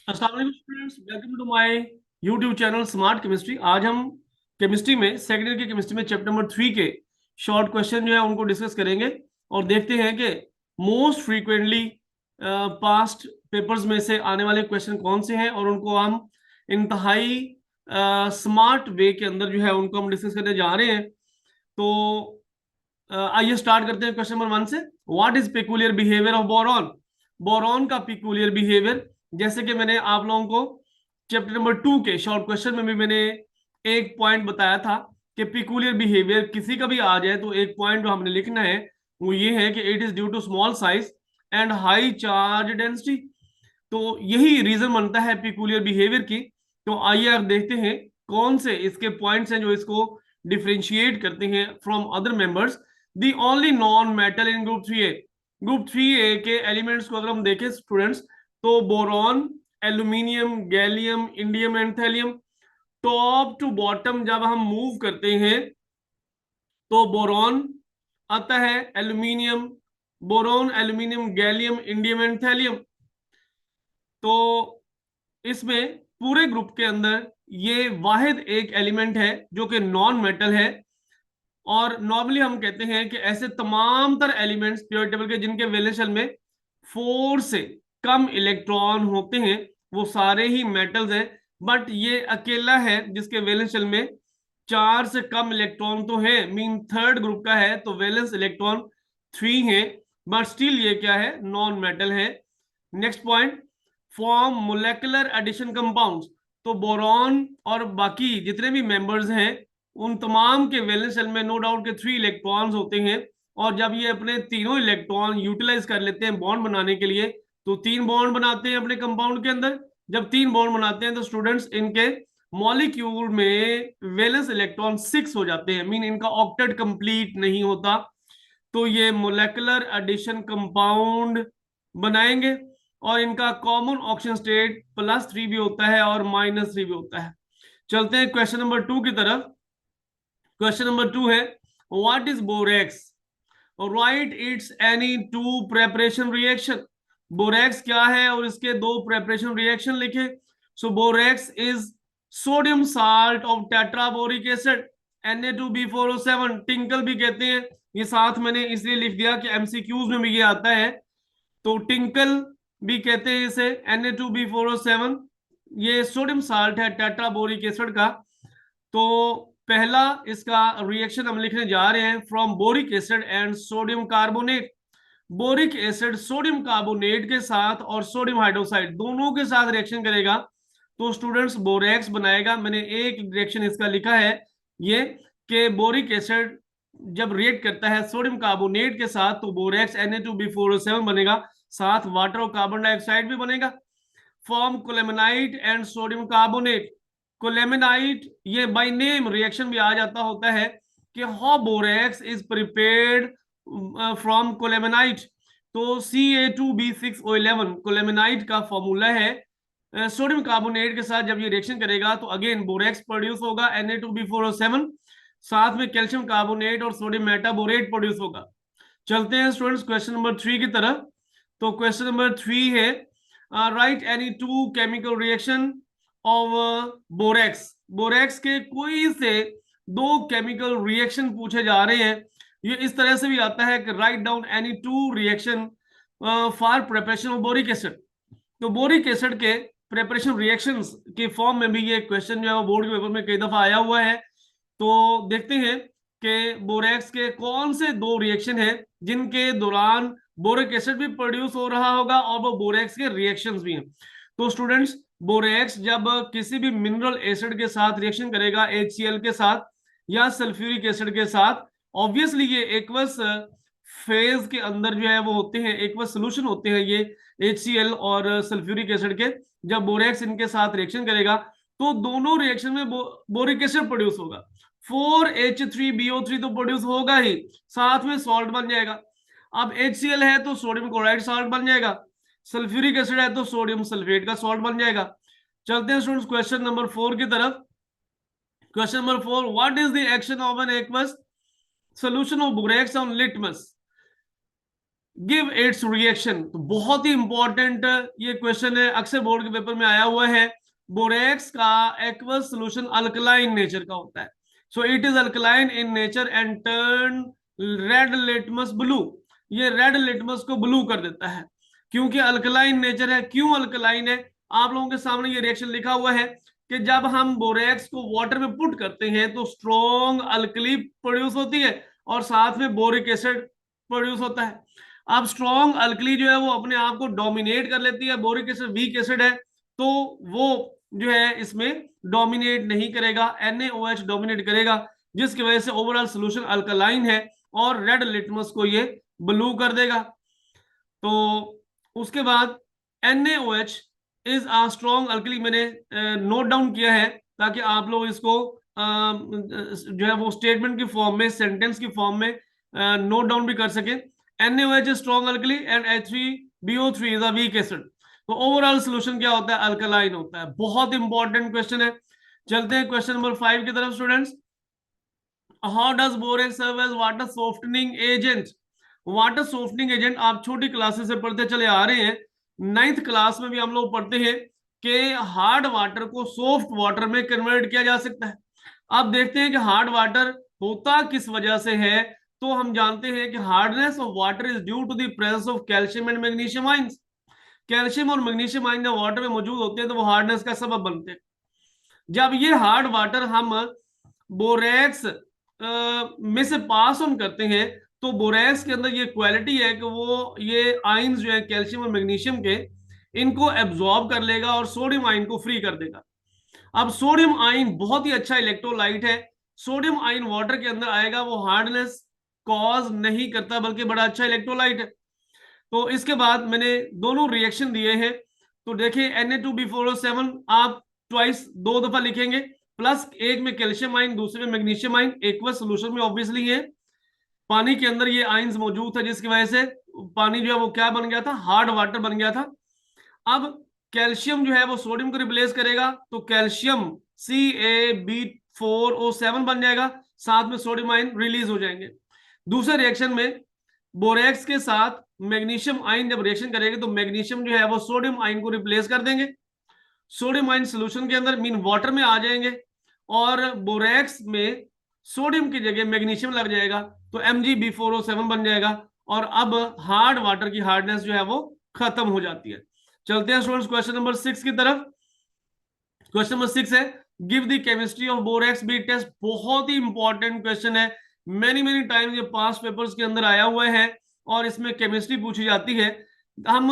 अस्सलाम वालेकुम students, welcome to my YouTube channel smart chemistry. आज हम केमिस्ट्री में सेकेंड ईयर की केमिस्ट्री में चैप्टर नंबर 3 के शॉर्ट क्वेश्चन जो है उनको डिस्कस करेंगे और देखते हैं कि मोस्ट फ्रीक्वेंटली पास्ट पेपर्स में से आने वाले क्वेश्चन कौन से हैं और उनको हम इंतहाई स्मार्ट वे के अंदर जो है उनको हम डिस्कस करने जा रहे हैं। तो आइए स्टार्ट करते हैं क्वेश्चन नंबर 1 से। What is peculiar behaviour of boron? Boron का पिकुलियर बिहेवियर, जैसे कि मैंने आप लोगों को चैप्टर नंबर 2 के शॉर्ट क्वेश्चन में भी मैंने एक पॉइंट बताया था कि पिकुलियर बिहेवियर किसी का भी आ जाए तो एक पॉइंट जो हमने लिखना है वो ये है कि it is due to small size and high charge density. तो यही रीजन बनता है पिकुलियर बिहेवियर की। तो आइए आप देखते हैं कौन से इसके पॉइंट्स हैं जो इसको डिफरेंशिएट करते हैं from other members. The only non metal in group 3A। Group 3A के एलिमेंट्स को अगर हम देखें स्टूडेंट्स, तो boron, aluminium, gallium, indium and thallium. Top to bottom जब हम मूव करते हैं तो बोरॉन आता है, aluminium, boron, aluminium, gallium, indium and thallium. तो इसमें पूरे ग्रुप के अंदर ये वाहिद एक एलिमेंट है जो कि नॉन मेटल है। और नॉर्मली हम कहते हैं कि ऐसे तमाम तर एलिमेंट्स पीरियोडिक टेबल के जिनके वैलेंस शेल में 4 से कम इलेक्ट्रॉन होते हैं वो सारे ही मेटल्स हैं। बट ये अकेला है जिसके वैलेंस शेल में 4 से कम इलेक्ट्रॉन तो है, मीन थर्ड ग्रुप का है, तो वैलेंस इलेक्ट्रॉन 3 है, बट स्टिल ये क्या है, नॉन मेटल है। Next point, form molecular addition compounds. तो बोरॉन और बाकी जितने भी मेंबर्स हैं उन तमाम के वैलेंस शेल में नो डाउट के 3 इलेक्ट्रॉन्स होते हैं। और जब ये अपने तीनों इलेक्ट्रॉन यूटिलाइज कर लेते हैं बॉन्ड बनाने के लिए तो 3 बॉन्ड बनाते हैं अपने कंपाउंड के अंदर। जब 3 बॉन्ड बनाते हैं तो स्टूडेंट्स इनके मॉलिक्यूल में वैलेंस इलेक्ट्रॉन 6 हो जाते हैं, मीन इनका ऑक्टेट कंप्लीट नहीं होता। तो ये मोलेकुलर एडिशन कंपाउंड बनाएंगे और इनका कॉमन ऑक्सीजन स्टेट +3 भी होता है और -3 भी होता है। चलते हैं क्वेश्चन नंबर 2 की तरफ। क्वेश्चन नंबर 2 है, what is borax? Write its any two preparation reaction. Borax क्या है और इसके दो प्रेपरेशन रिएक्शन लिखे। So borax is sodium salt of tetraboric acid Na2B4O7। Tincal भी कहते हैं, ये साथ मैंने इसलिए लिख दिया कि एमसीक्यूज में भी ये आता है। तो टिंकल भी कहते हैं इसे, Na2B4O7। ये सोडियम साल्ट है टेट्राबोरिक एसिड का। तो पहला इसका रिएक्शन हम लिखने जा रहे हैं, from boric acid and sodium carbonate. Boric acid sodium carbonate के साथ और सोडियम हाइड्रोक्साइड दोनों के साथ रिएक्शन करेगा तो स्टूडेंट्स बोरेक्स बनाएगा। मैंने एक रिएक्शन इसका लिखा है ये कि बोरिक एसिड जब रिएक्ट करता है सोडियम कार्बोनेट के साथ तो बोरेक्स Na2B4O7 बनेगा, साथ वाटर और कार्बन डाइऑक्साइड भी बनेगा। Form colemanite and sodium carbonate. Colemanite ये बाय नेम रिएक्शन भी आ जाता होता है कि how borax is prepared from colemanite. तो Ca2B6O11 कोलेमेनाइट का फॉर्मूला है। सोडियम कार्बोनेट के साथ जब ये रिएक्शन करेगा तो अगेन बोरेक्स प्रोड्यूस होगा Na2B4O7, साथ में कैल्शियम कार्बोनेट और सोडियम मेटाबोरेट प्रोड्यूस होगा। चलते हैं स्टूडेंट्स क्वेश्चन नंबर 3 की तरफ। तो क्वेश्चन नंबर 3 है, right any two chemical reaction of borax. Borax के कोई से दो केमिकल रिएक्शन पूछे जा रहे हैं। ये इस तरह से भी आता है कि write down any two reaction for preparation of boric acid. तो बोरिक एसिड के प्रिपरेशन रिएक्शंस के फॉर्म में भी ये क्वेश्चन जो है वो बोर्ड के पेपर में कई दफा आया हुआ है। तो देखते हैं कि बोरेक्स के कौन से दो रिएक्शन हैं जिनके दौरान बोरिक एसिड भी प्रोड्यूस हो रहा होगा और वो बोरेक्स के रिएक्शंस भी हैं। तो स्टूडेंट्स, बोरेक्स जब किसी भी मिनरल एसिड के साथ रिएक्शन करेगा, HCl के साथ या सल्फ्यूरिक एसिड के साथ, ऑब्वियसली ये एक्वस फेज के अंदर जो है वो होते हैं, एक्वस सोल्यूशन होते हैं ये HCl और सल्फ्यूरिक एसिड के। जब बोरेक्स इनके साथ रिएक्शन करेगा तो दोनों रिएक्शन में बोरिक एसिड प्रोड्यूस होगा। 4H3BO3 तो प्रोड्यूस होगा ही, साथ में सॉल्ट बन जाएगा। अब HCl है तो सोडियम क्लोराइड सॉल्ट बन जाएगा, सल्फ्यूरिक एसिड है तो सोडियम सल्फेट का सॉल्ट बन जाएगा। चलते हैं स्टूडेंट्स क्वेश्चन नंबर 4 की तरफ। Question number 4, what is the action of an aqueous solution of borax on litmus? Give its reaction. तो बहुत ही इंपॉर्टेंट ये क्वेश्चन है, अक्सर बोर्ड के पेपर में आया हुआ है। बोरेक्स का एक्वस सॉल्यूशन अल्कलाइन नेचर का होता है, so it is alkaline in nature and turn red litmus blue. ये रेड लिटमस को ब्लू कर देता है क्योंकि अल्कलाइन नेचर है। क्यों अल्कलाइन है? आप लोगों के सामने ये रिएक्शन लिखा हुआ है कि जब हम बोरेक्स को वाटर में पुट करते हैं तो स्ट्रॉन्ग अल्कली प्रोड्यूस होती है और साथ में बोरिक एसिड प्रोड्यूस होता है। अब स्ट्रॉन्ग अल्कली जो है वो अपने आप को डोमिनेट कर लेती है, बोरिक एसिड वीक एसिड है तो वो जो है इसमें डोमिनेट नहीं करेगा, NaOH डोमिनेट करेगा, जिसकी वजह से ओवरऑल सॉल्यूशन अल्कलाइन है और रेड लिटमस को ये ब्लू कर देगा। तो उसके बाद NaOH is a strong alkali, मैंने नोट डाउन किया है ताकि आप लोग इसको जो है वो स्टेटमेंट की फॉर्म में, सेंटेंस की फॉर्म में नोट डाउन भी कर सके। NaOH is strong alkali and H3BO3 is a weak acid. तो ओवरऑल सॉल्यूशन क्या होता है? अल्कलाइन होता है। बहुत इंपॉर्टेंट क्वेश्चन है। चलते हैं क्वेश्चन नंबर 5 की तरफ students. How does borax serve as water softening agent? Water softening agent आप छोटी क्लासेस से पढ़ते चले आ रहे हैं। 9th क्लास में भी हम लोग पढ़ते हैं कि हार्ड वाटर को सॉफ्ट वाटर में कन्वर्ट किया जा सकता है। अब देखते हैं कि हार्ड वाटर होता किस वजह से है। तो हम जानते हैं कि hardness of water is due to the presence of calcium and magnesium ions. Calcium और मैग्नीशियम आयन जब वाटर में मौजूद होते हैं तो वो हार्डनेस का सबब बनते हैं। जब ये हार्ड वाटर हम बोरेक्स में से पास ऑन करते हैं तो बोरेक्स के अंदर ये क्वालिटी है कि वो ये आयंस जो है कैल्शियम और मैग्नीशियम के, इनको एब्जॉर्ब कर लेगा और सोडियम आयन को फ्री कर देगा। अब सोडियम आयन बहुत ही अच्छा इलेक्ट्रोलाइट है। सोडियम आयन वाटर के अंदर आएगा, वो हार्डनेस कॉज नहीं करता बल्कि बड़ा अच्छा इलेक्ट्रोलाइट है। तो इसके बाद मैंने दोनों रिएक्शन दिए हैं। तो देखिए Na2B4O7 आप ट्वाइस, 2 दफा लिखेंगे, प्लस एक में कैल्शियम आयन दूसरे में मैग्नीशियम आयन, एक्वस सॉल्यूशन में ऑब्वियसली है। पानी के अंदर ये आयंस मौजूद था जिसकी वजह से पानी जो है वो क्या बन गया था? हार्ड वाटर बन गया था। अब कैल्शियम जो है वो सोडियम को रिप्लेस करेगा तो कैल्शियम CaB4O7 बन जाएगा, साथ में सोडियम आयन रिलीज हो जाएंगे। दूसरे रिएक्शन में बोरेक्स के साथ मैग्नीशियम आयन जब रिएक्शन करेंगे तो मैग्नीशियम जो है वो सोडियम आयन को रिप्लेस कर देंगे। सोडियम आयन सोल्यूशन के अंदर मीन वाटर में आ जाएंगे और बोरेक्स में सोडियम की जगह मैग्नीशियम लग जाएगा तो Mgb4O7 बन जाएगा और अब हार्ड वाटर की हार्डनेस जो है वो खत्म हो जाती है। चलते हैं स्टूडेंट्स क्वेश्चन नंबर 6 की तरफ। क्वेश्चन नंबर 6 है give the chemistry of borax bead test. बहुत ही इंपॉर्टेंट क्वेश्चन है, मेनी मेनी टाइम्स ये पास्ट पेपर्स के अंदर आया हुआ है और इसमें केमिस्ट्री पूछी जाती है। हम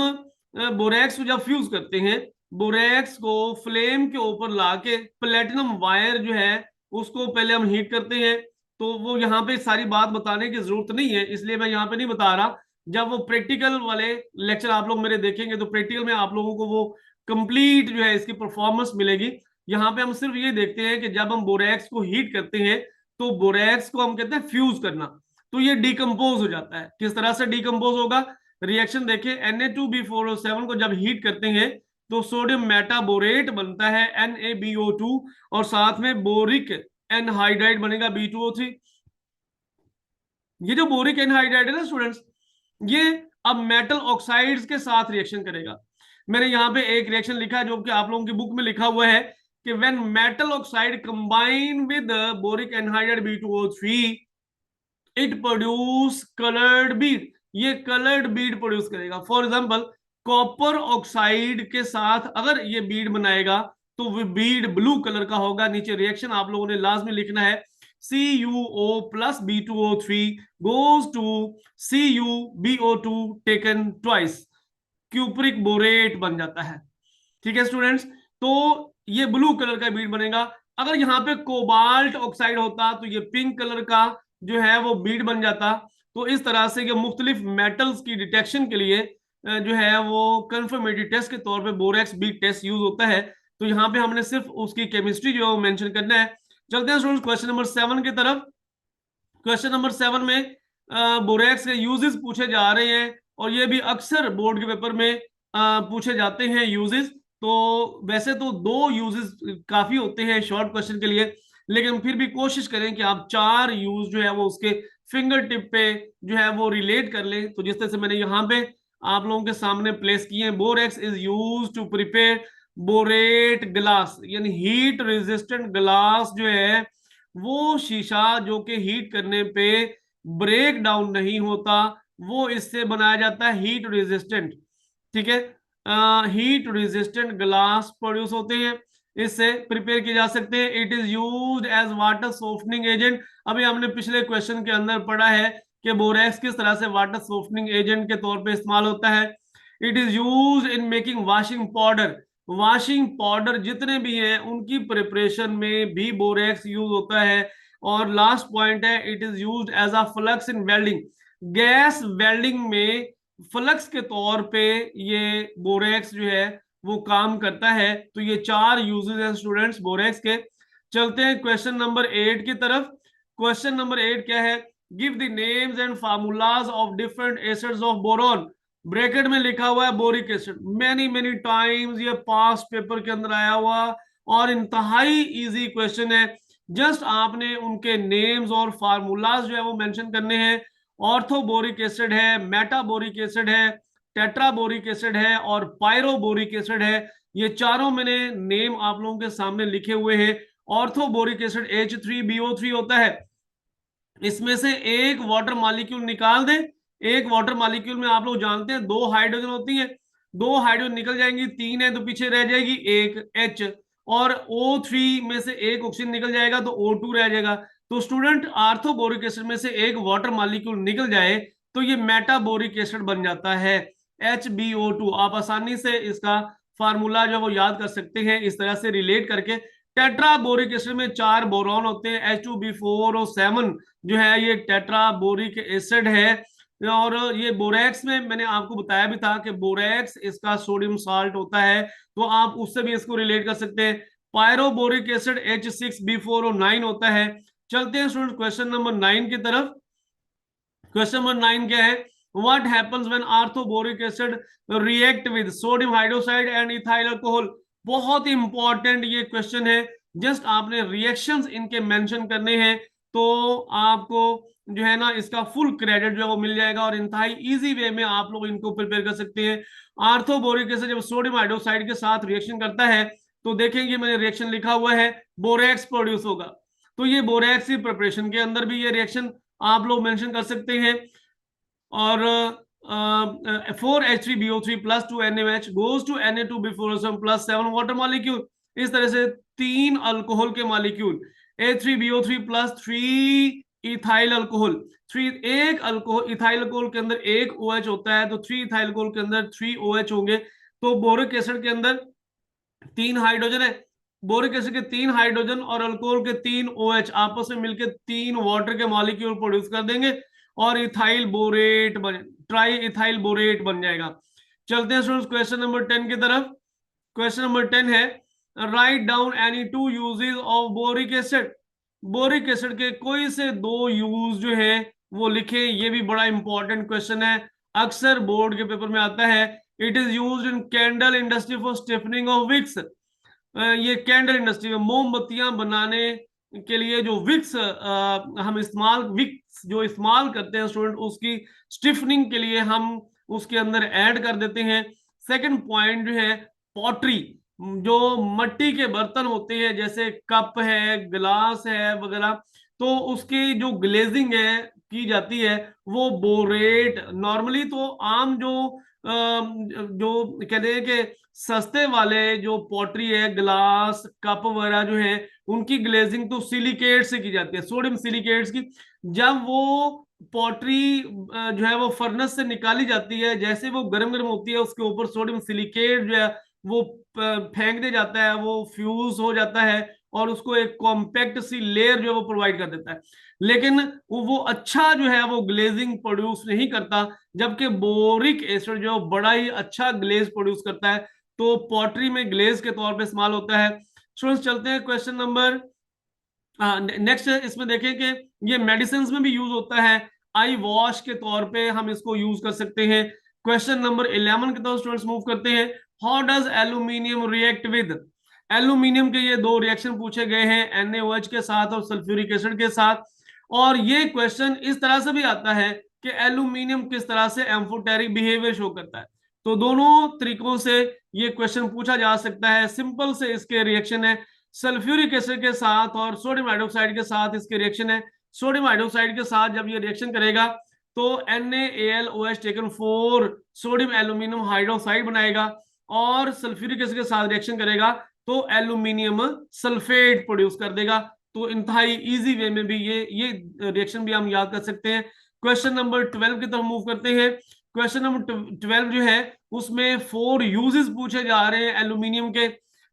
बोरेक्स को जब फ्यूज करते हैं, बोरेक्स को फ्लेम के ऊपर लाके प्लेटिनम वायर जो है उसको पहले हम हीट करते हैं। तो वो यहाँ पे सारी बात बताने की जरूरत नहीं है, इसलिए मैं यहाँ पे नहीं बता रहा। जब वो प्रैक्टिकल वाले लेक्चर आप लोग मेरे देखेंगे तो प्रैक्टिकल में आप लोगों को वो कंप्लीट जो है इसकी परफॉर्मेंस मिलेगी। यहाँ पे हम सिर्फ ये देखते हैं कि जब हम बोरेक्स को हीट करते हैं तो बोरेक्स को हम कहते हैं फ्यूज करना, तो ये डिकम्पोज हो जाता है। किस तरह से डिकम्पोज होगा? रिएक्शन देखिए, Na2B4O7 को जब हीट करते हैं तो सोडियम मेटाबोरेट बनता है NaBO2 और साथ में बोरिक एनहाइड्राइड बनेगा B2O3। ये जो बोरिक एनहाइड्राइड है ना स्टूडेंट्स, ये अब मेटल ऑक्साइड्स के साथ रिएक्शन करेगा। मैंने यहाँ पे एक रिएक्शन लिखा है जो कि आप लोगों की बुक में लिखा हुआ है कि when metal oxide combine with boric anhydride B2O3 it produce coloured Beed. ये कलर्ड बीड प्रोड्यूस करेगा। फॉर एग्जांपल कॉपर ऑक्साइड के साथ अगर ये बीड बनाएगा तो वो बीड ब्लू कलर का होगा। नीचे रिएक्शन आप लोगों ने लाजमी लिखना है, CuO plus B2O3 goes to CuBO2 taken twice, cupric borate बन जाता है। ठीक है स्टूडेंट्स, तो ये ब्लू कलर का बीड बनेगा। अगर यहाँ पे कोबाल्ट ऑक्साइड होता तो ये पिंक कलर का जो है वो बीड बन जाता। तो इस तरह से ये मुख्तलिफ मेटल्स की डिटेक्शन के लिए जो है वो कंफर्मेटरी टेस्ट के तौर पे बोरेक्स बीट टेस्ट यूज होता है। तो यहाँ पे हमने सिर्फ उसकी केमिस्ट्री जो है वो मेंशन करना है। चलते हैं स्टूडेंट्स क्वेश्चन नंबर 7 की तरफ। क्वेश्चन नंबर 7 में बोरेक्स के यूजेस पूछे जा रहे हैं और ये भी अक्सर बोर्ड के पेपर में पूछे जाते हैं यूजेस। तो वैसे तो 2 यूजेस काफी होते हैं शॉर्ट क्वेश्चन के लिए, लेकिन फिर भी कोशिश करें कि आप 4 यूज जो है वो उसके फिंगर टिप पे जो है वो रिलेट कर ले। तो जिस तरह से मैंने यहाँ पे आप लोगों के सामने प्लेस किए हैं, borax is use to prepare borate glass, यानी हीट रेजिस्टेंट ग्लास जो है वो शीशा जो कि हीट करने पे ब्रेक डाउन नहीं होता, वो इससे बनाया जाता है हीट रेजिस्टेंट। ठीक है, हीट रेजिस्टेंट ग्लास प्रोड्यूस होते हैं, इससे प्रिपेयर किए जा सकते हैं। It is used as water softening agent. अभी हमने पिछले क्वेश्चन के अंदर पढ़ा है कि बोरेक्स किस तरह से वाटर सॉफ्टनिंग एजेंट के तौर पे इस्तेमाल होता है। It is used in making washing powder, washing powder जितने भी हैं उनकी प्रिपरेशन में भी बोरेक्स यूज होता है। और लास्ट पॉइंट है, it is used as a flux in welding, gas welding में फ्लक्स के तौर पे ये बोरेक्स जो है वो काम करता है। तो ये 4 यूजेस हैं स्टूडेंट्स बोरेक्स के। चलते हैं क्वेश्चन नंबर 8 की तरफ। क्वेश्चन नंबर 8 क्या है, give the names and formulas of different acids of boron. Bracket में लिखा हुआ है boric acid, many many times ये पास्ट पेपर के अंदर आया हुआ और इंतहाई इजी क्वेश्चन है। जस्ट आपने उनके नेम्स और फार्मूलाज जो है वो मेंशन करने हैं। ऑर्थोबोरिक एसिड है, मेटाबोरिक एसिड है, टेट्राबोरिक एसिड है और पायरोबोरिक एसिड है। ये चारों मैंने नेम आप लोगों के सामने लिखे हुए हैं। ऑर्थोबोरिक एसिड H3BO3 होता है, इसमें से एक वाटर मॉलिक्यूल निकाल दें। एक वाटर मॉलिक्यूल में आप लोग जानते हैं 2 हाइड्रोजन होती है, 2 हाइड्रोजन निकल जाएंगी, 3 है तो पीछे रह जाएगी एक H, और O3 में से एक ऑक्सीजन निकल जाएगा तो O2 रह जाएगा। तो स्टूडेंट आर्थोबोरिक एसिड में से एक वाटर मॉलिक्यूल निकल जाए तो ये मेटाबोरिक एसिड बन जाता है HbO2। आप आसानी से इसका फार्मूला जो वो याद कर सकते हैं इस तरह से रिलेट करके। टेट्राबोरिक एसिड में 4 बोरॉन होते हैं, H2B4 और 7 जो है ये टेट्राबोरिक एसिड है। और ये बोरेक्स में मैंने आपको बताया भी था कि बोरेक्स इसका सोडियम साल्ट होता है, तो आप उससे भी इसको रिलेट कर सकते हैं। पायरोबोरिक एसिड H6B4 और 9 होता है। चलते हैं स्टूडेंट क्वेश्चन नंबर 9 की तरफ। क्वेश्चन नंबर 9 क्या है, what happens when orthoboric acid react with sodium hydroxide and ethyl alcohol. बहुत ही इंपॉर्टेंट ये क्वेश्चन है, जस्ट आपने रिएक्शंस इनके मेंशन करने हैं तो आपको जो है ना इसका फुल क्रेडिट जो है वो मिल जाएगा और इंतहाई इजी वे में आप लोग इनको प्रिपेयर कर सकते हैं। आर्थोबोरिक एसिड जब सोडियम हाइड्रोक्साइड के साथ रिएक्शन करता है तो देखेंगे मैंने रिएक्शन लिखा हुआ है, बोरेक्स प्रोड्यूस होगा। तो ये बोरेक्स की प्रिपरेशन के अंदर भी ये रिएक्शन आप लोग मेंशन कर सकते हैं। और 4H3BO3 plus 2NaOH goes to Na2 B four plus 7 water molecule. इस तरह से 3 अल्कोहल के molecule H3BO3 plus 3 ethyl alcohol, 3 एक अल्कोहल इथाइल अल्कोहल के अंदर एक OH होता है तो 3 इथाइल अल्कोहल के अंदर 3 OH होंगे। तो बोरिक एसिड के अंदर 3 हाइड्रोजन है, बोरिक एसिड के 3 हाइड्रोजन और अल्कोहल के 3 OH आपस में मिलकर 3 वाटर के मॉलिक्यूल प्रोड्यूस कर देंगे और इथाइल बोरेट बन ट्राई इथाइल बोरेट बन जाएगा। चलते हैं स्टूडेंट्स क्वेश्चन नंबर 10 की तरफ। क्वेश्चन नंबर 10 है, write down any 2 uses of boric acid. Boric acid के कोई से 2 यूज जो है वो लिखे। ये भी बड़ा इंपॉर्टेंट क्वेश्चन है, अक्सर बोर्ड के पेपर में आता है। It is used in candle industry for stiffening of wicks. ये कैंडल इंडस्ट्री में मोमबत्तियां बनाने के लिए जो विक्स हम इस्तेमाल विक्स जो इस्तेमाल करते हैं स्टूडेंट, उसकी स्टिफनिंग के लिए हम उसके अंदर ऐड कर देते हैं। सेकंड पॉइंट जो है, पॉटरी, जो मट्टी के बर्तन होते हैं जैसे कप है, गिलास है वगैरह, तो उसकी जो ग्लेजिंग है की जाती है वो बोरेट। नॉर्मली तो आम जो कहते हैं कि सस्ते वाले जो पॉटरी है, ग्लास कप वगैरह जो है, उनकी ग्लेजिंग तो सिलिकेट से की जाती है, सोडियम सिलिकेट्स की। जब वो पॉटरी जो है वो फर्नेस से निकाली जाती है, जैसे वो गर्म गर्म होती है उसके ऊपर सोडियम सिलिकेट जो है वो फेंक दे जाता है, वो फ्यूज हो जाता है और उसको एक कॉम्पैक्ट सी लेयर जो है वो प्रोवाइड कर देता है। लेकिन वो अच्छा जो है वो ग्लेजिंग प्रोड्यूस नहीं करता, जबकि बोरिक एसिड जो बड़ा ही अच्छा ग्लेज प्रोड्यूस करता है, तो पॉटरी में ग्लेज के तौर पे इस्तेमाल होता है। स्टूडेंट्स चलते हैं क्वेश्चन नंबर नेक्स्ट। इसमें देखें कि ये मेडिसिन में भी यूज होता है, आई वॉश के तौर पे हम इसको यूज कर सकते हैं। क्वेश्चन नंबर 11 की तरफ स्टूडेंट्स मूव करते हैं। How does aluminium react with. Aluminium के ये 2 रिएक्शन पूछे गए हैं, NaOH के साथ और सल्फ्यूरिक एसिड के साथ। और ये क्वेश्चन इस तरह से भी आता है कि एल्यूमिनियम किस तरह से एम्फोटेरिक बिहेवियर शो करता है। तो दोनों तरीकों से ये क्वेश्चन पूछा जा सकता है। सिंपल से इसके रिएक्शन है सल्फ्यूरिक एसिड के साथ और सोडियम हाइड्रोक्साइड के साथ इसके रिएक्शन है। सोडियम हाइड्रोक्साइड के साथ जब ये रिएक्शन करेगा तो NaAlOH taken 4 sodium aluminium hydroxide बनाएगा, और सल्फ्यूरिक एसिड के साथ रिएक्शन करेगा तो एल्यूमिनियम सल्फेट प्रोड्यूस कर देगा। तो इंतहाई इजी वे में भी ये रिएक्शन भी हम याद कर सकते हैं। क्वेश्चन नंबर 12 की तरफ मूव करते हैं। क्वेश्चन नंबर 12 जो है उसमें 4 यूजेस पूछे जा रहे हैं एल्यूमिनियम के।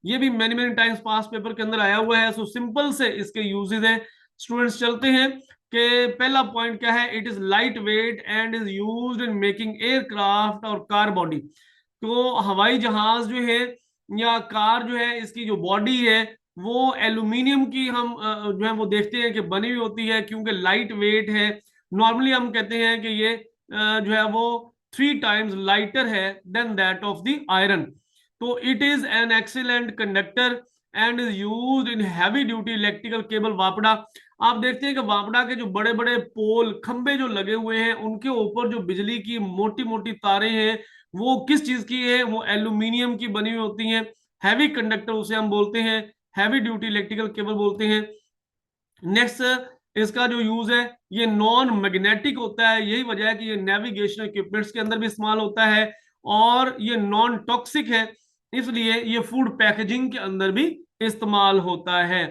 ये भी मेनी मेनी टाइम्स पास पेपर के अंदर आया हुआ है। सो सिंपल से इसके यूजेस हैं स्टूडेंट्स। चलते हैं कि पहला पॉइंट क्या है, it is light weight and is used in making aircraft और कार बॉडी। तो हवाई जहाज जो है या कार जो है इसकी जो बॉडी है वो एल्यूमिनियम की हम जो है वो देखते हैं कि बनी हुई होती है, क्योंकि लाइट वेट है। नॉर्मली हम कहते हैं कि ये जो है वो 3 टाइम्स लाइटर है than that of the iron. तो it is an excellent conductor and is used in heavy duty electrical cable वापड़ा। आप देखते हैं कि वापड़ा के जो बड़े बड़े पोल खंबे जो लगे हुए हैं उनके ऊपर जो बिजली की मोटी मोटी तारें हैं वो किस चीज की है, वो एल्यूमिनियम की बनी हुई होती हैं। हैवी कंडक्टर उसे हम बोलते हैं, हैवी ड्यूटी इलेक्ट्रिकल केबल बोलते हैं। नेक्स्ट इसका जो यूज है ये नॉन मैग्नेटिक होता है, यही वजह है कि ये नेविगेशन इक्विपमेंट्स के अंदर भी इस्तेमाल होता है, और ये नॉन टॉक्सिक है इसलिए ये फूड पैकेजिंग के अंदर भी इस्तेमाल होता है।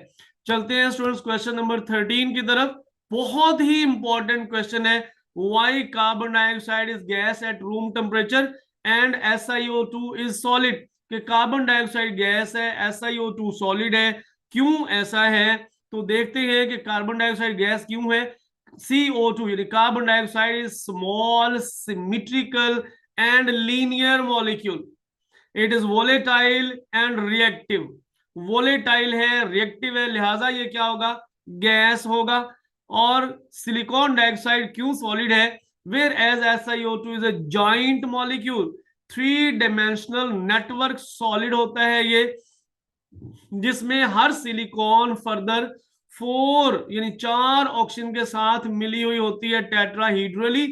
चलते हैं स्टूडेंट्स क्वेश्चन नंबर 13 की तरफ। बहुत ही इंपॉर्टेंट क्वेश्चन है, why carbon dioxide is gas at room temperature and SiO2 is solid. कि कार्बन डाइऑक्साइड गैस है, SiO2 सॉलिड है, क्यों ऐसा है? तो देखते हैं कि कार्बन डाइऑक्साइड गैस क्यों है। CO2 यानी carbon dioxide is small symmetrical and linear molecule. It is volatile and reactive. Volatile है, रिएक्टिव है, लिहाजा ये क्या होगा, गैस होगा। और सिलिकॉन डाइऑक्साइड क्यों सॉलिड है? Whereas SiO2 is a giant molecule, 3 dimensional network solid होता है ये, जिसमें हर सिलिकॉन फर्दर 4 यानी 4 ऑक्सीजन के साथ मिली हुई होती है टेट्राहीड्रली।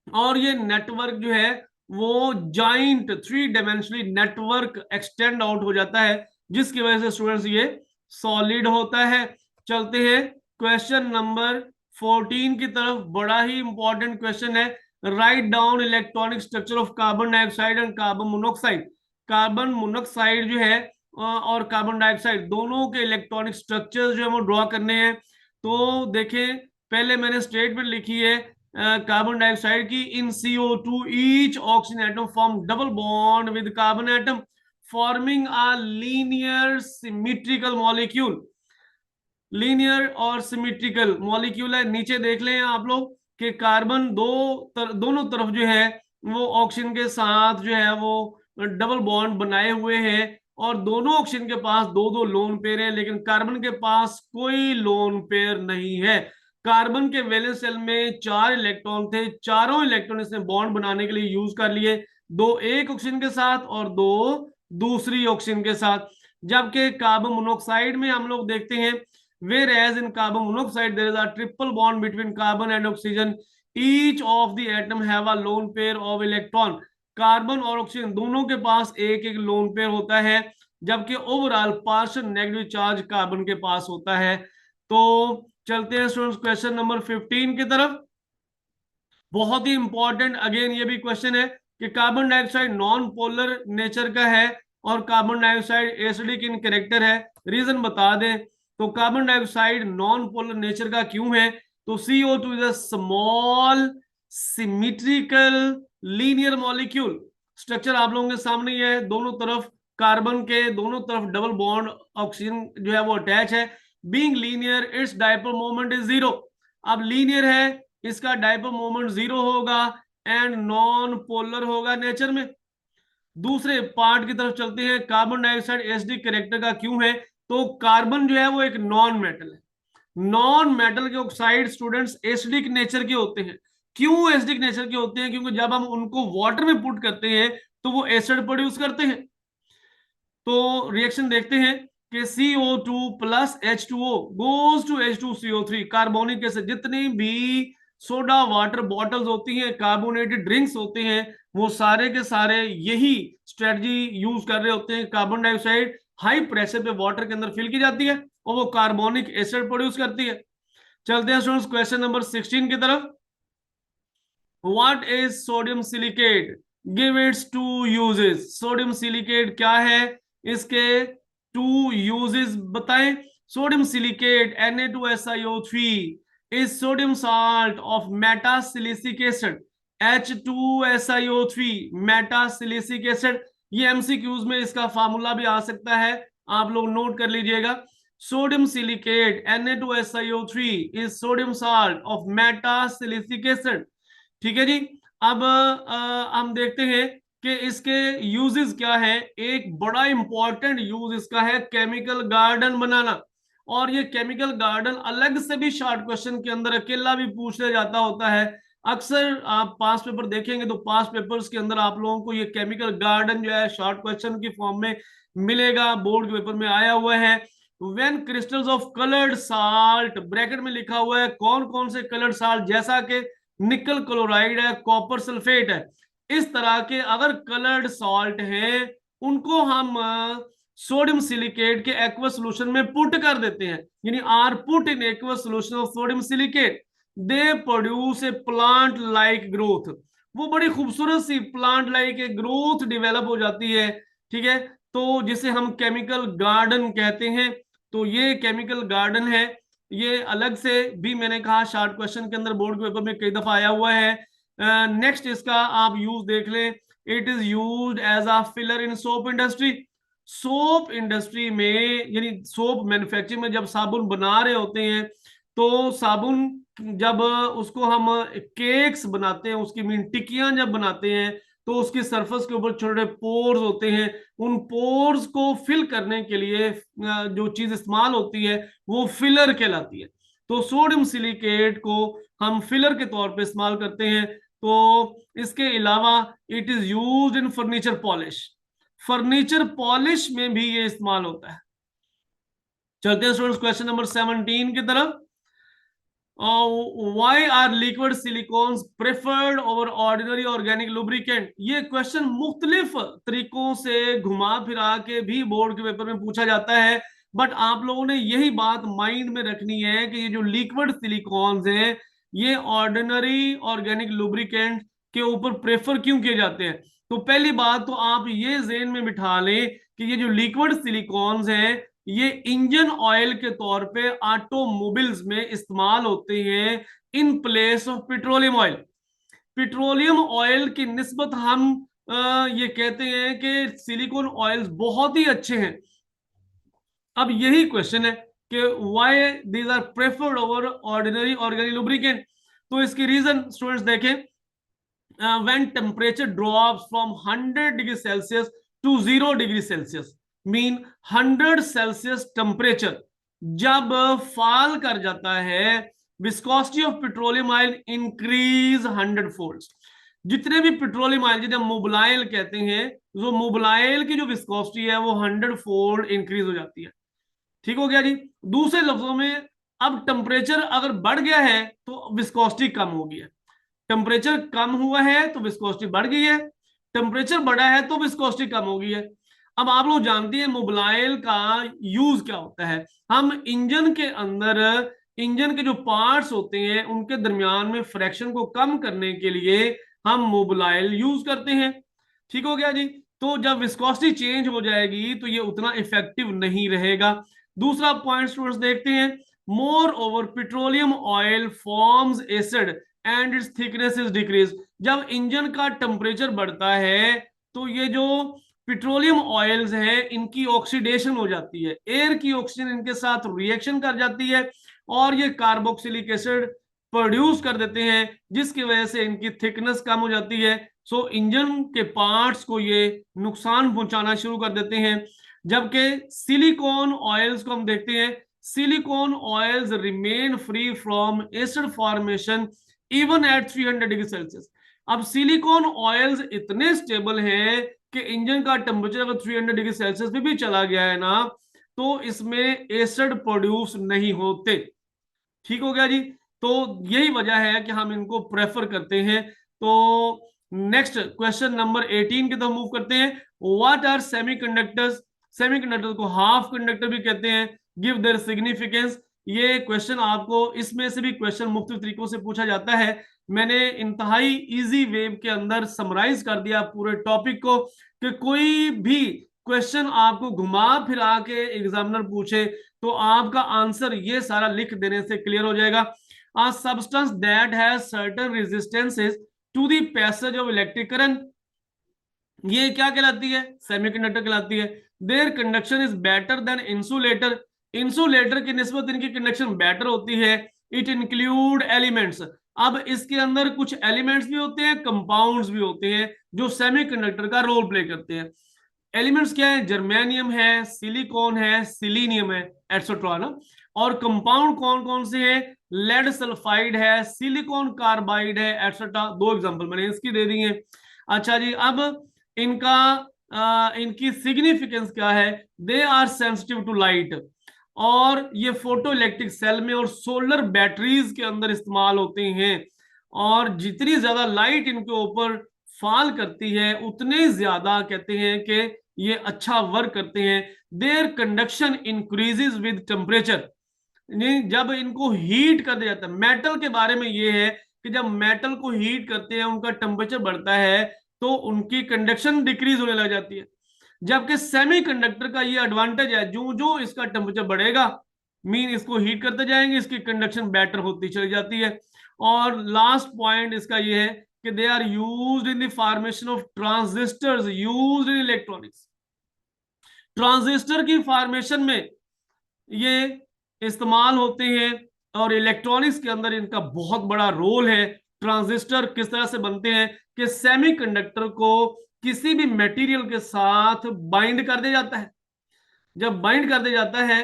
और ये नेटवर्क जो है वो joint 3 dimensionally network extend out हो जाता है, जिसकी वजह से स्टूडेंट्स ये सॉलिड होता है। चलते हैं क्वेश्चन नंबर 14 की तरफ। बड़ा ही इंपॉर्टेंट क्वेश्चन है, write down electronic structure of carbon dioxide and carbon monoxide. Carbon monoxide जो है और कार्बन डाइऑक्साइड दोनों के इलेक्ट्रॉनिक स्ट्रक्चर जो है वो ड्रॉ करने हैं। तो देखें पहले मैंने स्टेटमेंट लिखी है कार्बन डाइऑक्साइड की, इन CO2 each oxygen atom form double bond with carbon atom forming a linear symmetrical molecule. Linear और सिमेट्रिकल मॉलिक्यूल है। नीचे देख लें आप लोग कि कार्बन दोनों तरफ जो है वो ऑक्सीजन के साथ जो है वो डबल बॉन्ड बनाए हुए हैं, और दोनों ऑक्सीजन के पास 2-2 लोन पेयर हैं, लेकिन कार्बन के पास कोई लोन पेयर नहीं है। कार्बन के वैलेंस शेल में 4 इलेक्ट्रॉन थे, चारों इलेक्ट्रॉन इसने बॉन्ड बनाने के लिए यूज कर लिए, 2 एक ऑक्सीजन के साथ और 2 दूसरी ऑक्सीजन के साथ। जबकि कार्बन मोनोऑक्साइड में हम लोग देखते हैं, whereas in carbon monoxide there is a triple bond between carbon and oxygen, each of the atom have a lone pair of electron। Carbon और ऑक्सीजन दोनों के पास एक एक लोन पेयर होता है, जबकि overall partial negative charge carbon के पास होता है। तो चलते हैं स्टूडेंट्स क्वेश्चन नंबर 15 की तरफ। बहुत ही इंपॉर्टेंट अगेन ये भी क्वेश्चन है कि carbon dioxide non polar nature का है और carbon dioxide acidic in character है, रीजन बता दें। तो carbon dioxide non polar nature का क्यों है? तो CO2 is a small symmetrical linear molecule. Structure आप लोगों के सामने ही है, दोनों तरफ कार्बन के दोनों तरफ डबल बॉन्ड ऑक्सीजन जो है वो अटैच है। Being linear it's dipole moment is 0। अब लीनियर है, इसका डायपोल मोमेंट 0 होगा एंड नॉन पोलर होगा नेचर में। दूसरे पार्ट की तरफ चलते हैं, कार्बन डाइऑक्साइड एसिडिक कैरेक्टर का क्यों है? तो कार्बन जो है वो एक नॉन मेटल है। नॉन मेटल के ऑक्साइड स्टूडेंट्स एसिडिक नेचर के होते हैं। क्यों एसिडिक नेचर के होते हैं? क्योंकि जब हम उनको वाटर में पुट करते हैं तो वो एसिड प्रोड्यूस करते हैं। तो रिएक्शन देखते हैं कि CO2 plus H2O goes to H2CO3, carbonic acid. जितनी भी सोडा वाटर बॉटल्स होती हैं, कार्बोनेटेड ड्रिंक्स होते हैं, वो सारे के सारे यही स्ट्रेटजी यूज कर रहे होते हैं। कार्बन डाइऑक्साइड हाई प्रेशर पे वाटर के अंदर फिल की जाती है और वो कार्बोनिक एसिड प्रोड्यूस करती है। चलते हैं स्टूडेंट्स क्वेश्चन नंबर 16 की तरफ। What is sodium silicate, give its two uses. Sodium silicate क्या है, इसके टू यूजेस बताएं। Sodium silicate Na2SiO3 is sodium salt of metasilicic acid, H2SiO3 metasilicic acid। ये एमसीक्यूज में इसका फार्मूला भी आ सकता है, आप लोग नोट कर लीजिएगा। Sodium silicate Na2SiO3 is sodium salt of metasilicic acid। ठीक है जी। अब हम देखते हैं कि इसके यूजेस क्या है। एक बड़ा इंपॉर्टेंट यूज इसका है केमिकल गार्डन बनाना। और ये केमिकल गार्डन अलग से भी शॉर्ट क्वेश्चन के अंदर अकेला भी पूछ लिया जाता होता है। अक्सर आप पास पेपर देखेंगे तो पास पेपर्स के अंदर आप लोगों को ये केमिकल गार्डन जो है शॉर्ट क्वेश्चन की फॉर्म में मिलेगा, बोर्ड के पेपर में आया हुआ है। When crystals of coloured salt, bracket में लिखा हुआ है कौन कौन से कलर्ड साल्ट, जैसा कि निकल क्लोराइड है, कॉपर सल्फेट है, इस तरह के अगर कलर्ड सॉल्ट हैं उनको हम सोडियम सिलिकेट के एक्वस सोल्यूशन में पुट कर देते हैं, यानी are put in aqueous solution of sodium silicate, they produce a plant like growth. वो बड़ी खूबसूरत सी plant like a growth develop हो जाती है। ठीक है, तो जिसे हम केमिकल गार्डन कहते हैं। तो ये केमिकल गार्डन है। ये अलग से भी मैंने कहा शॉर्ट क्वेश्चन के अंदर बोर्ड के पेपर में कई दफा आया हुआ है। नेक्स्ट इसका आप यूज देख लें। It is used as a filler in soap industry. Soap industry में, यानी सोप मैन्युफैक्चरिंग में जब साबुन बना रहे होते हैं तो साबुन जब उसको हम केक्स बनाते हैं, उसकी मीन टिक्कियां जब बनाते हैं तो उसकी सरफेस के ऊपर छोटे पोर्स होते हैं। उन पोर्स को फिल करने के लिए जो चीज इस्तेमाल होती है वो फिलर कहलाती है। तो सोडियम सिलिकेट को हम फिलर के तौर पे इस्तेमाल करते हैं। तो इसके अलावा it is used in furniture polish. Furniture polish में भी ये इस्तेमाल होता है। चलते हैं स्टूडेंट्स क्वेश्चन नंबर 17 की तरफ। Why are liquid silicones preferred over ordinary organic lubricant. ये क्वेश्चन मुख्तलिफ तरीकों से घुमा फिरा के भी बोर्ड के पेपर में पूछा जाता है, बट आप लोगों ने यही बात माइंड में रखनी है कि ये जो लिक्विड सिलिकॉन्स हैं ये ऑर्डिनरी ऑर्गेनिक लुब्रिकेंट के ऊपर प्रेफर क्यों किए जाते हैं। तो पहली बात तो आप ये ज़हन में बिठा लें कि ये जो लिक्विड सिलिकॉन्स हैं ये इंजन ऑयल के तौर पे ऑटोमोबाइल्स में इस्तेमाल होते हैं in place of petroleum oil. Petroleum oil की निस्बत हम ये कहते हैं कि सिलिकॉन ऑयल्स बहुत ही अच्छे हैं। अब यही क्वेश्चन है कि why these are preferred over ordinary organic lubricant. तो इसकी रीजन स्टूडेंट्स देखें। when temperature drops from 100 degree Celsius to 0 degree Celsius, mean 100 Celsius temperature जब फॉल कर जाता है, viscosity of petroleum oil increase 100 folds. जितने भी पेट्रोलियम ऑयल जिन्हें मोबिलाइल कहते हैं, जो मोबिलाइल की जो विस्कोसिटी है वो 100 फोल्ड इंक्रीज हो जाती है। ठीक हो गया जी। दूसरे लफ्जों में अब टेम्परेचर अगर बढ़ गया है तो विस्कोसिटी कम हो गई है। टेम्परेचर कम हुआ है तो विस्कोसिटी बढ़ गई है, टेम्परेचर बढ़ा है तो विस्कोसिटी कम हो गई है। अब आप लोग जानते हैं मोबिलाइल का यूज क्या होता है। हम इंजन के अंदर इंजन के जो पार्ट्स होते हैं उनके दरमियान में फ्रैक्शन को कम करने के लिए हम मोबिलाइल यूज करते हैं। ठीक हो गया जी। तो जब विस्कोसिटी चेंज हो जाएगी तो ये उतना इफेक्टिव नहीं रहेगा। दूसरा पॉइंट स्टूडेंट्स देखते हैं। More over petroleum oil forms acid and it's thickness is decrease. जब इंजन का टेम्परेचर बढ़ता है तो ये जो पेट्रोलियम ऑयल्स हैं इनकी ऑक्सीडेशन हो जाती है, एयर की ऑक्सीजन इनके साथ रिएक्शन कर जाती है और ये कार्बोक्सिलिक एसिड प्रोड्यूस कर देते हैं जिसकी वजह से इनकी थिकनेस कम हो जाती है। सो इंजन के पार्ट्स को ये नुकसान पहुंचाना शुरू कर देते हैं। जबकि सिलिकॉन ऑयल्स को हम देखते हैं, silicon oils remain free from acid formation even at 300 degree Celsius. अब सिलिकॉन ऑयल्स इतने स्टेबल हैं कि इंजन का टेम्परेचर अगर 300 डिग्री सेल्सियस पे भी चला गया है ना तो इसमें एसिड प्रोड्यूस नहीं होते। ठीक हो गया जी। तो यही वजह है कि हम इनको प्रेफर करते हैं। तो नेक्स्ट क्वेश्चन नंबर 18 की तरफ मूव करते हैं। What are semiconductors? सेमीकंडक्टर को हाफ कंडक्टर भी कहते हैं। Give their significance. ये क्वेश्चन आपको इसमें से भी क्वेश्चन मुख्तलिफ तरीकों से पूछा जाता है। मैंने इंतहाई इजी वे के अंदर समराइज कर दिया पूरे टॉपिक को, कि कोई भी क्वेश्चन आपको घुमा फिरा के एग्जामिनर पूछे तो आपका आंसर ये सारा लिख देने से क्लियर हो जाएगा। A substance that has certain resistances to the passage of electric current, ये क्या कहलाती है? सेमीकंडक्टर कहलाती है। Their conduction is better than insulator. Insulator की निस्बत इनकी कंडक्शन बेटर होती है। It include elements. अब इसके अंदर कुछ एलिमेंट्स भी होते हैं, कंपाउंड्स भी होते हैं जो सेमीकंडक्टर का रोल प्ले करते हैं। एलिमेंट्स क्या है? जर्मेनियम है, सिलिकॉन है, सिलीनियम है, एटसेट्रा ना। और कंपाउंड कौन कौन से हैं? लेड सल्फाइड है, सिलिकॉन कार्बाइड है, एटसेट्रा। दो एग्जांपल मैंने इसकी दे दी है। अच्छा जी, अब इनका इनकी सिग्निफिकेंस क्या है? They are sensitive to light, और ये फोटो इलेक्ट्रिक सेल में और सोलर बैटरीज के अंदर इस्तेमाल होते हैं। और जितनी ज्यादा लाइट इनके ऊपर फॉल करती है उतने ज्यादा कहते हैं कि ये अच्छा वर्क करते हैं। Their conduction increases with temperature. जब इनको हीट कर दिया जाता है, मेटल के बारे में ये है कि जब मेटल को हीट करते हैं उनका टेम्परेचर बढ़ता है तो उनकी कंडक्शन डिक्रीज होने लग जाती है। जबकि सेमीकंडक्टर का ये एडवांटेज है, जो जो इसका टेम्परेचर बढ़ेगा मीन इसको हीट करते जाएंगे, इसकी कंडक्शन बेटर होती चली जाती है। और लास्ट पॉइंट इसका ये है कि they are used in the formation of transistors used in electronics. Transistor की फॉर्मेशन में ये इस्तेमाल होते हैं और इलेक्ट्रॉनिक्स के अंदर इनका बहुत बड़ा रोल है। ट्रांजिस्टर किस तरह से बनते हैं कि सेमीकंडक्टर को किसी भी मटेरियल के साथ बाइंड कर दिया जाता है। जब बाइंड कर दिया जाता है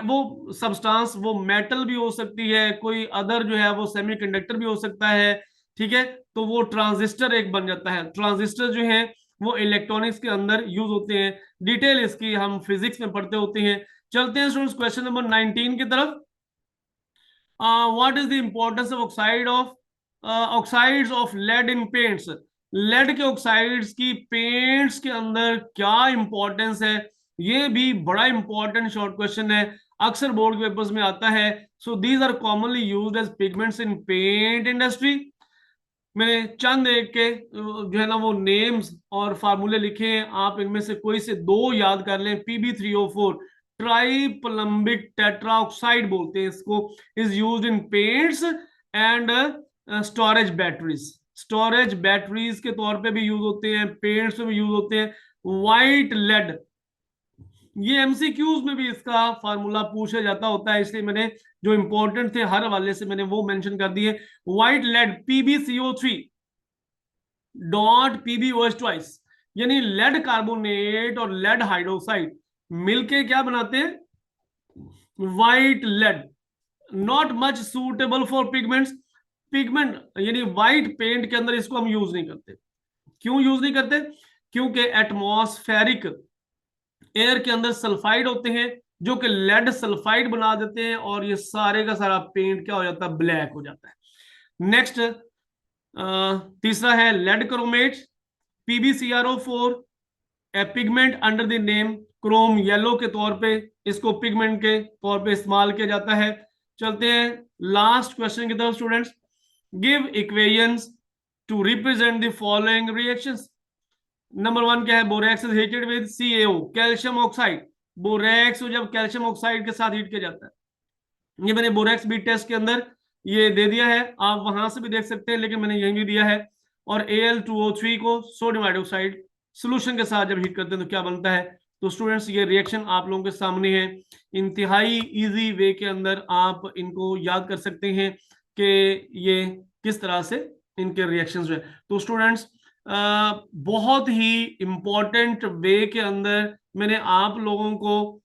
वो सब्सटेंस, वो मेटल भी हो सकती है, कोई अदर जो है वो सेमीकंडक्टर भी हो सकता है। ठीक है, तो वो ट्रांजिस्टर एक बन जाता है। ट्रांजिस्टर जो है वो इलेक्ट्रॉनिक्स के अंदर यूज होते हैं। डिटेल इसकी हम फिजिक्स में पढ़ते होते हैं। चलते हैं स्टूडेंट्स क्वेश्चन नंबर 19 की तरफ। What is the importance of oxides of lead in paints? Lead के ऑक्साइड्स की पेंट्स के अंदर क्या इंपॉर्टेंस है? ये भी बड़ा इंपॉर्टेंट शॉर्ट क्वेश्चन है, अक्सर बोर्ड के पेपर्स में आता है। So these are commonly used as pigments in paint industry. मैंने चंद एक के जो है ना वो नेम्स और फार्मूले लिखे हैं, आप इनमें से कोई से दो याद कर लें। PB3O4 ट्राई प्लम्बिक टेट्राऑक्साइड बोलते हैं इसको, is used in paints and storage batteries. Storage batteries के तौर पे भी यूज होते हैं, पेंट्स में भी यूज होते हैं। वाइट लेड, ये एमसीक्यूज में भी इसका फार्मूला पूछा जाता होता है, इसलिए मैंने जो इंपॉर्टेंट थे हर वाले से मैंने वो मेंशन कर दिए। White lead PbCO3 dot PbOH twice, यानी लेड कार्बोनेट और लेड हाइड्रोक्साइड मिलके क्या बनाते हैं? White lead. Not much suitable for pigments. Pigment यानी व्हाइट पेंट के अंदर इसको हम यूज नहीं करते। क्यों यूज नहीं करते? क्योंकि एटमॉस्फेरिक एयर के अंदर सल्फाइड होते हैं जो कि लेड सल्फाइड बना देते हैं, और ये सारे का सारा पेंट क्या हो जाता है? ब्लैक हो जाता है। नेक्स्ट तीसरा है lead chromate PbCrO4, a pigment under the name chrome yellow के तौर पे इसको पिगमेंट के तौर पे इस्तेमाल किया जाता है। चलते हैं लास्ट क्वेश्चन की तरफ students. Give equations to represent the following reactions. Number 1 क्या है? Borax is heated with CaO, calcium oxide. Borax जब कैल्शियम ऑक्साइड के साथ हीट किया जाता है, ये मैंने बोरेक्स बीट टेस्ट के अंदर ये दे दिया है, आप वहां से भी देख सकते हैं, लेकिन मैंने यही भी दिया है। और Al2O3 को सोडियम हाइड्रोक्साइड सोल्यूशन के साथ जब हीट करते हैं तो क्या बनता है? तो स्टूडेंट्स ये रिएक्शन आप लोगों के सामने है। इंतहाई इजी वे के अंदर आप इनको याद कर सकते हैं कि ये किस तरह से इनके रिएक्शंस है। तो स्टूडेंट्स बहुत ही इंपॉर्टेंट वे के अंदर मैंने आप लोगों को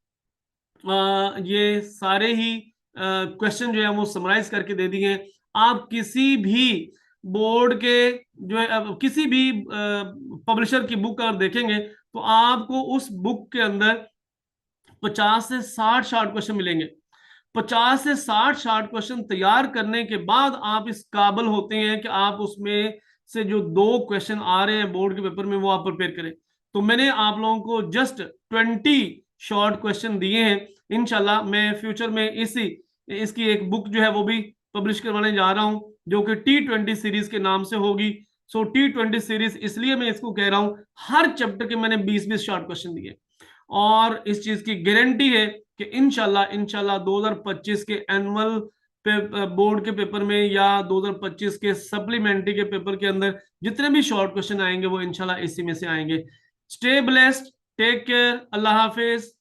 ये सारे ही क्वेश्चन जो है वो समराइज करके दे दिए हैं। आप किसी भी बोर्ड के जो है किसी भी पब्लिशर की बुक अगर देखेंगे तो आपको उस बुक के अंदर 50 से 60 शॉर्ट क्वेश्चन मिलेंगे। 50 से 60 शॉर्ट क्वेश्चन तैयार करने के बाद आप इस काबिल होते हैं कि आप उसमें से जो 2 क्वेश्चन आ रहे हैं बोर्ड के पेपर में वो आप प्रिपेयर करें। तो मैंने आप लोगों को जस्ट 20 शॉर्ट क्वेश्चन दिए हैं। इंशाल्लाह मैं फ्यूचर में इसकी एक बुक जो है वो भी पब्लिश करवाने जा रहा हूं, जो कि T20 सीरीज के नाम से होगी। सो T20 सीरीज इसलिए मैं इसको कह रहा हूं, हर चैप्टर के मैंने 20-20 शॉर्ट क्वेश्चन दिए, और इस चीज की गारंटी है कि इंशाल्लाह इंशाल्लाह 2025 के एनुअल बोर्ड के पेपर में या 2025 के सप्लीमेंट्री के पेपर के अंदर जितने भी शॉर्ट क्वेश्चन आएंगे वो इंशाल्लाह इसी में से आएंगे। स्टे ब्लेस्ड, टेक केयर, अल्लाह हाफिज।